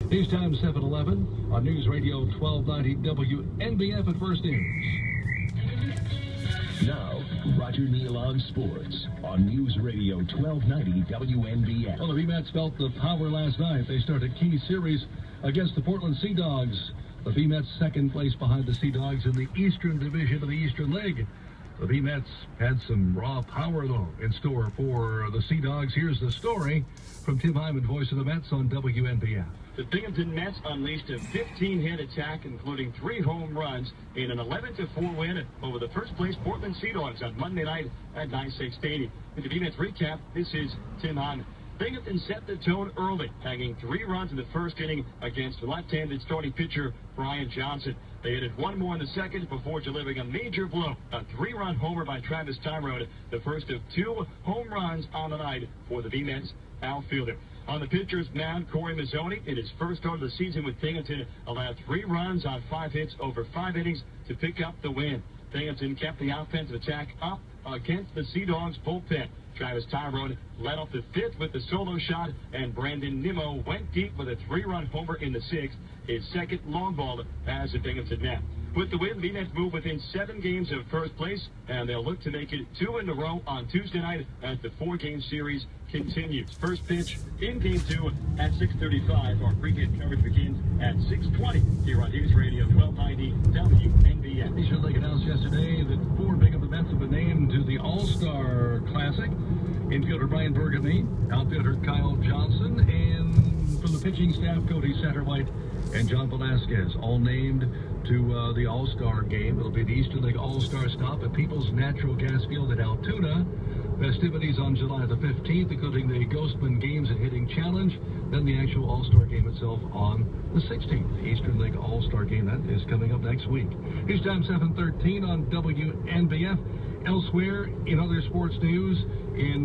News time 7:11 on News Radio 1290 WNBF at First News. Now, Roger Neal on sports on News Radio 1290 WNBF. Well, the VMets felt the power last night. They started a key series against the Portland Sea Dogs. The VMets second place behind the Sea Dogs in the Eastern Division of the Eastern League. The VMets had some raw power, though, in store for the Sea Dogs. Here's the story from Tim Hyman, voice of the Mets on WNBF. The Binghamton Mets unleashed a 15-hit attack, including 3 home runs, in an 11-4 win over the first-place Portland Sea Dogs on Monday night at NYSEG Stadium. With the VMets recap, this is Tim Hyman. Binghamton set the tone early, tagging 3 runs in the first inning against left-handed starting pitcher Brian Johnson. They added 1 more in the second before delivering a major blow, a 3-run homer by Travis Tyrone, the first of 2 home runs on the night for the VMets outfielder. On the pitcher's mound, Corey Mazzoni, in his first start of the season with Binghamton, allowed 3 runs on 5 hits over 5 innings to pick up the win. Binghamton kept the offensive attack up against the Sea Dogs bullpen. Travis Tyrone led off the 5th with the solo shot, and Brandon Nimmo went deep with a 3-run homer in the 6th, his second long ball as a Binghamton Net. With the win, the Nets move within 7 games of first place, and they'll look to make it 2 in a row on Tuesday night as the 4-game series continues. First pitch in Game 2 at 6:35. Our pregame coverage begins at 6:20 here on News Radio 1290 WNBF. Eastern League announced yesterday that 4 Binghamton Mets have been named to the All-Star Classic. Infielder Brian Burgundy, outfielder Kyle Johnson, and from the pitching staff, Cody Satterwhite and John Velasquez, all named to the All-Star game. It'll be the Eastern League All-Star stop at People's Natural Gas Field at Altoona. Festivities on July the 15th, including the Ghostman Games and Hitting Challenge, then the actual All-Star game itself on the 16th. The Eastern League All-Star game, that is coming up next week. News time 7:13 on WNBF. Elsewhere, in other sports news, in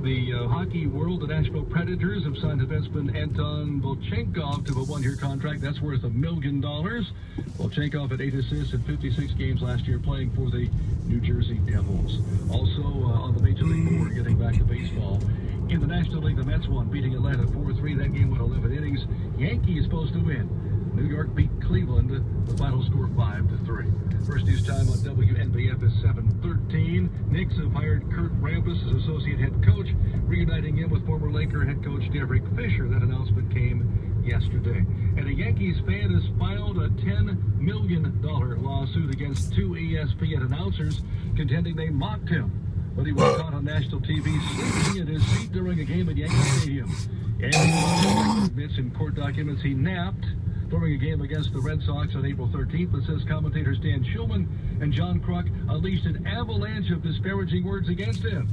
the hockey world, the Nashville Predators have signed defenseman Anton Volchenkov to a 1-year contract. That's worth $1 million. Volchenkov had 8 assists in 56 games last year playing for the New Jersey Devils. Also on the Major League board, getting back to baseball, in the National League, the Mets won, beating Atlanta 4-3. That game went 11 innings. Yankees supposed to win. New York beat Cleveland. The final score 5-3. First news time on WNBF is 7:13. Knicks have hired Kurt Rambis as associate head coach, reuniting him with former Laker head coach Derek Fisher. That announcement came yesterday. And a Yankees fan has filed a $10 million lawsuit against 2 ESPN announcers, contending they mocked him when he was caught on national TV sleeping in his seat during a game at Yankee Stadium. And he admits in court documents he napped during a game against the Red Sox on April 13th, but says commentators Dan Shulman and John Kruk unleashed an avalanche of disparaging words against him.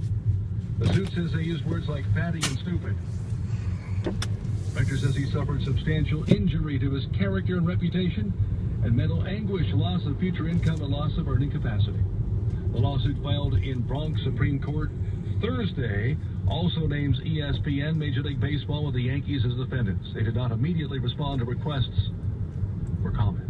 The suit says they used words like fatty and stupid. Rector says he suffered substantial injury to his character and reputation, and mental anguish, loss of future income, and loss of earning capacity. The lawsuit filed in Bronx Supreme Court Thursday also names ESPN, Major League Baseball, and the Yankees as defendants. They did not immediately respond to requests for comment.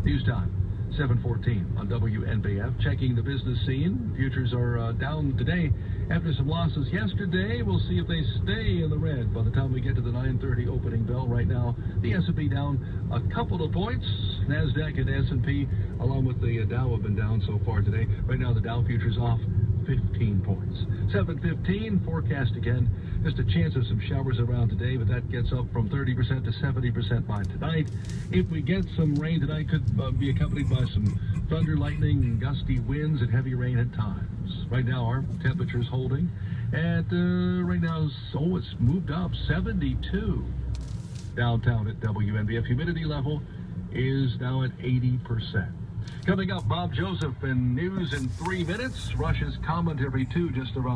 News time, 7:14 on WNBF. Checking the business scene. Futures are down today after some losses yesterday. We'll see if they stay in the red by the time we get to the 9:30 opening bell. Right now, the S&P down a couple of points. NASDAQ and S&P, along with the Dow, have been down so far today. Right now, the Dow futures off 15 points. 7:15, forecast again. Just a chance of some showers around today, but that gets up from 30% to 70% by tonight. If we get some rain tonight, could be accompanied by some thunder, lightning, and gusty winds and heavy rain at times. Right now, our temperature's holding at, right now, so it's moved up, 72 downtown at WNBF. Humidity level is now at 80%. Coming up, Bob Joseph in news in 3 minutes. Rush's commentary, too, just around.